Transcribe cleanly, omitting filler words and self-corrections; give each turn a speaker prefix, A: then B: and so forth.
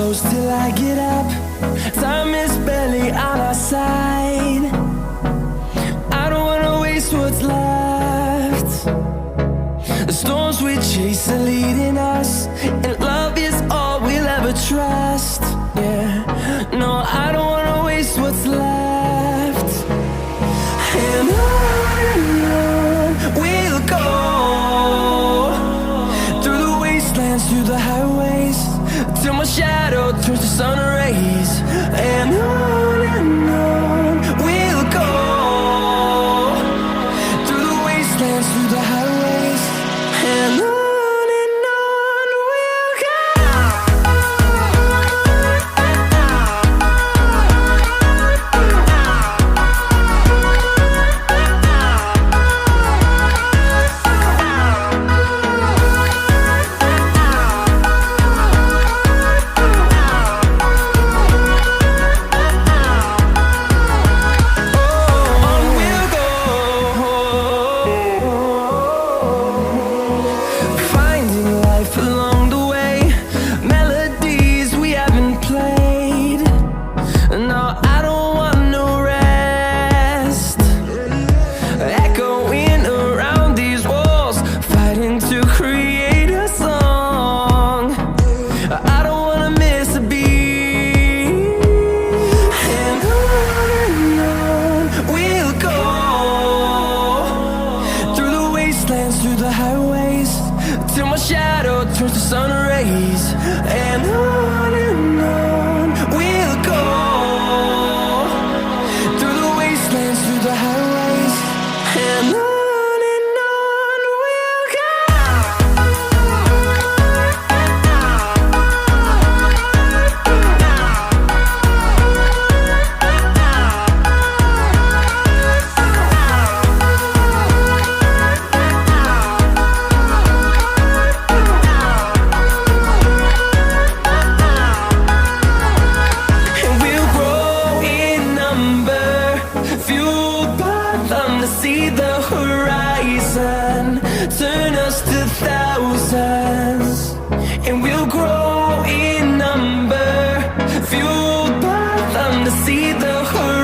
A: close till I get up. Time is barely on our side. I don't wanna waste what's left. The storms we chase are leading us, and love is all we'll ever trust. Yeah, no, I don't wanna waste what's left. And on we'll go, through the wastelands, through the highways, till my shadow turns to sun rays. And on we'll go, through the wastelands, through the highways, and on we'll go. Through the highways, till my shadow turns to sun rays. And on we'll go, through the wastelands, through the highways, and on we'll go. See the horizon turn us to thousands, and we'll grow in number, fueled by them to see the horizon.